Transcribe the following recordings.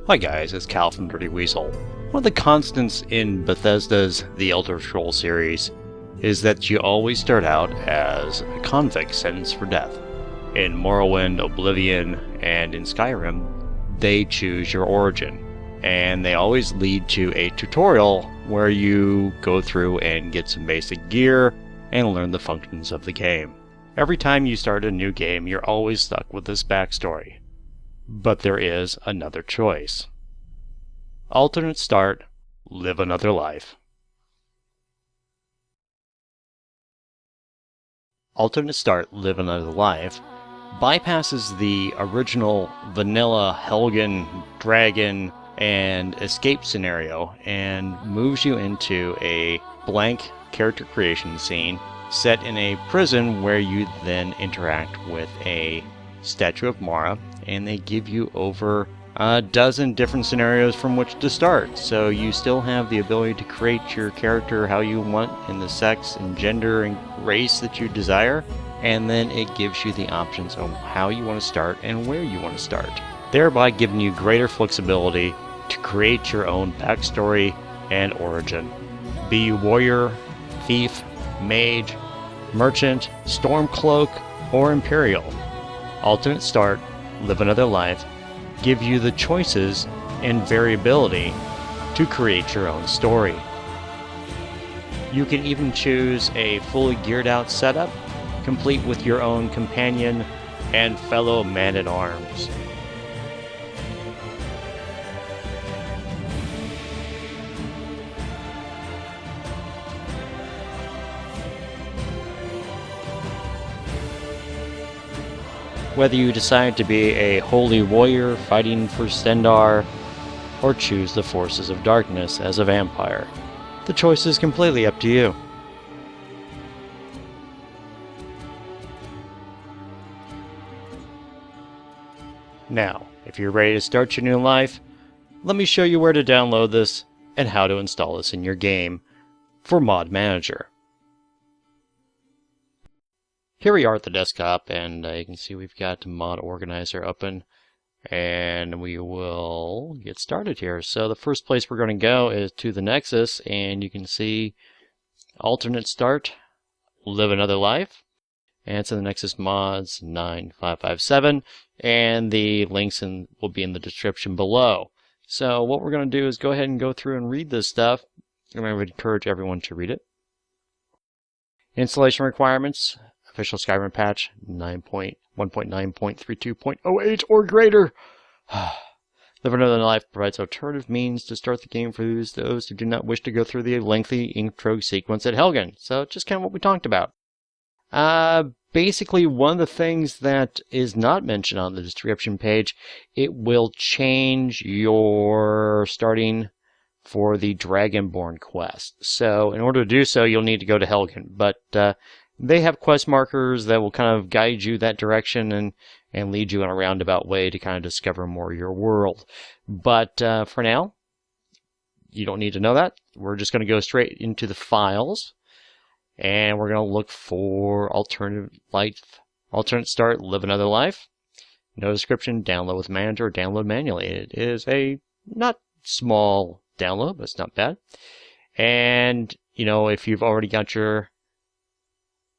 Hi guys, it's Cal from Dirty Weasel. One of the constants in Bethesda's The Elder Scrolls series is that you always start out as a convict sentenced for death. In Morrowind, Oblivion, and in Skyrim, they choose your origin, and they always lead to a tutorial where you go through and get some basic gear and learn the functions of the game. Every time you start a new game, you're always stuck with this backstory. But there is another choice. Alternate start, live another life. Alternate start, live another life bypasses the original vanilla Helgen, dragon, and escape scenario and moves you into a blank character creation scene set in a prison where you then interact with a statue of Mara, and they give you over a dozen different scenarios from which to start. So you still have the ability to create your character how you want in the sex and gender and race that you desire, and then it gives you the options on how you want to start and where you want to start, thereby giving you greater flexibility to create your own backstory and origin. Be you warrior, thief, mage, merchant, stormcloak, or imperial. Alternate start, live another life, give you the choices and variability to create your own story. You can even choose a fully geared out setup, complete with your own companion and fellow man-at-arms. Whether you decide to be a holy warrior fighting for Stendarr, or choose the forces of darkness as a vampire, the choice is completely up to you. Now, if you're ready to start your new life, let me show you where to download this and how to install this in your game for Mod Manager. Here we are at the desktop, and you can see we've got Mod Organizer open, and we will get started here. So the first place we're going to go is to the Nexus, and you can see alternate start, live another life, and it's in the Nexus Mods 9557, and the links will be in the description below. So what we're going to do is go ahead and go through and read this stuff, and I would encourage everyone to read it. Installation requirements. Official Skyrim patch 1.9.32.08 or greater. Live Another Life provides alternative means to start the game for those who do not wish to go through the lengthy intro sequence at Helgen. So just kind of what we talked about. Basically, one of the things that is not mentioned on the description page, it will change your starting for the Dragonborn quest. So in order to do so, you'll need to go to Helgen. But they have quest markers that will kind of guide you that direction and lead you in a roundabout way to kind of discover more of your world. But for now, you don't need to know that. We're just going to go straight into the files, and we're going to look for alternate start, live another life. No description, download with manager, download manually. It is a not small download, but it's not bad. And, if you've already got your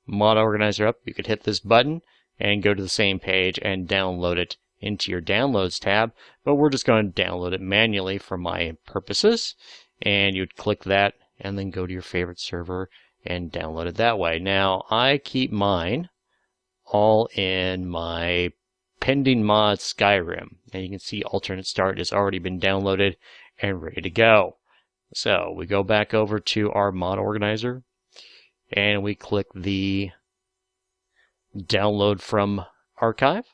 Mod Organizer up, you could hit this button and go to the same page and download it into your Downloads tab, but we're just going to download it manually for my purposes, and you'd click that and then go to your favorite server and download it that way. Now, I keep mine all in my pending mod Skyrim, and you can see alternate start has already been downloaded and ready to go. So we go back over to our Mod Organizer, and we click the download from archive,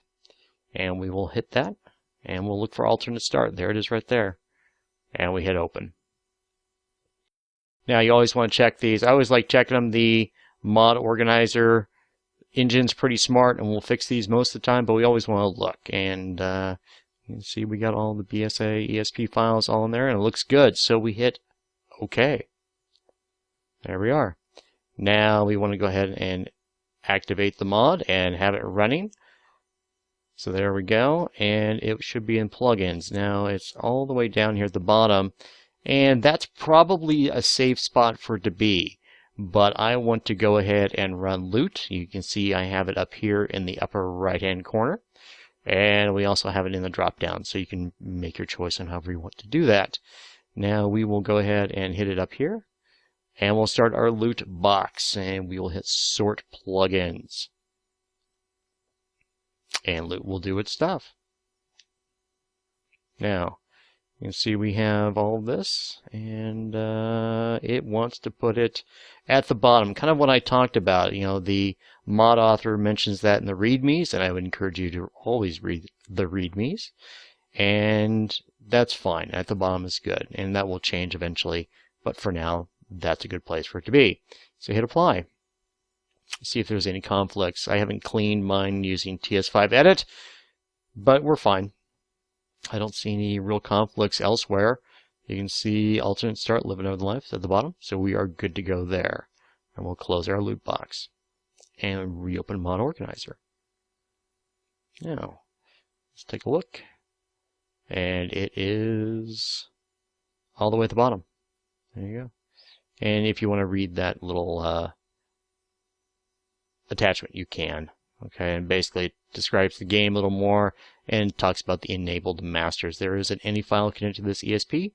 and we will hit that, and we'll look for alternate start. There it is right there, and we hit open. Now you always want to check these. I always like checking them. The Mod Organizer engine's pretty smart, and we'll fix these most of the time, but we always want to look. And you can see we got all the BSA, ESP files all in there, and it looks good. So we hit OK. There we are. Now we want to go ahead and activate the mod and have it running. So there we go, and it should be in plugins. Now it's all the way down here at the bottom, and that's probably a safe spot for it to be. But I want to go ahead and run loot. You can see I have it up here in the upper right hand corner. And we also have it in the drop down, so you can make your choice on however you want to do that. Now we will go ahead and hit it up here. And we'll start our loot box, and we will hit sort plugins. And loot will do its stuff. Now, you can see we have all of this, and it wants to put it at the bottom. Kind of what I talked about. You know, the mod author mentions that in the readmes, and I would encourage you to always read the readmes. And that's fine. At the bottom is good, and that will change eventually. But for now, that's a good place for it to be. So hit apply. See if there's any conflicts. I haven't cleaned mine using TS5 Edit, but we're fine. I don't see any real conflicts elsewhere. You can see alternate start, living over the life at the bottom, so we are good to go there. And we'll close our loot box and reopen Mod Organizer. Now, let's take a look. And it is all the way at the bottom. There you go. And if you want to read that little attachment, you can. Okay, and basically it describes the game a little more and talks about the enabled masters. There is an any file connected to this ESP,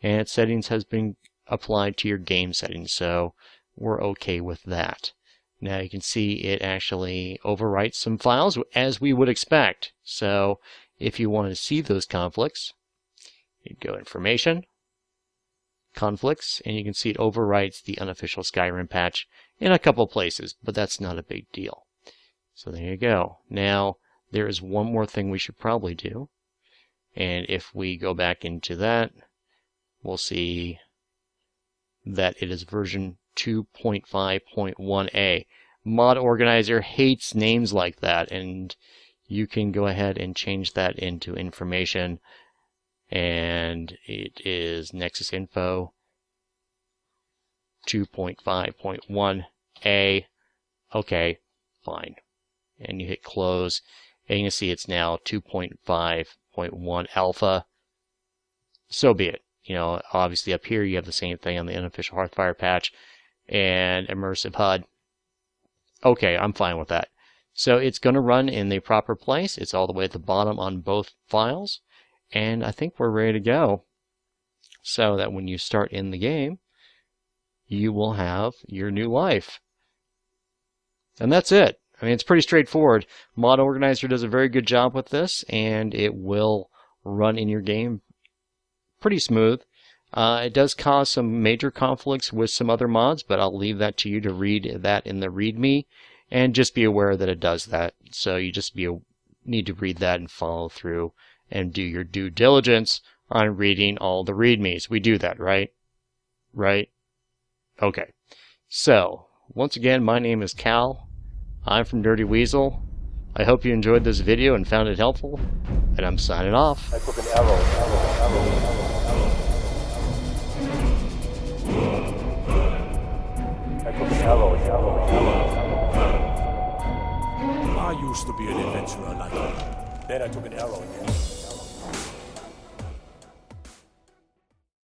and its settings has been applied to your game settings, so we're okay with that. Now you can see it actually overwrites some files as we would expect. So if you want to see those conflicts, you go Information, Conflicts, and you can see it overwrites the unofficial Skyrim patch in a couple places, but that's not a big deal. So there you go. Now, there is one more thing we should probably do. And if we go back into that, we'll see that it is version 2.5.1a. Mod Organizer hates names like that, and you can go ahead and change that into Information. And it is Nexus Info 2.5.1a. Okay, fine. And you hit close, and you can see it's now 2.5.1 alpha. So be it. You know, obviously up here you have the same thing on the unofficial Hearthfire patch and immersive HUD. Okay, I'm fine with that. So it's going to run in the proper place. It's all the way at the bottom on both files. And I think we're ready to go. So that when you start in the game, you will have your new life. And that's it. I mean, it's pretty straightforward. Mod Organizer does a very good job with this, and it will run in your game pretty smooth. It does cause some major conflicts with some other mods, but I'll leave that to you to read that in the README, and just be aware that it does that. So you just need to read that and follow through and do your due diligence on reading all the READMEs. We do that, right? Right? Okay. So, once again, my name is Cal. I'm from Dirty Weasel. I hope you enjoyed this video and found it helpful, and I'm signing off. I took an arrow. I took an arrow. I used to be an adventurer like you. Then I took an arrow again.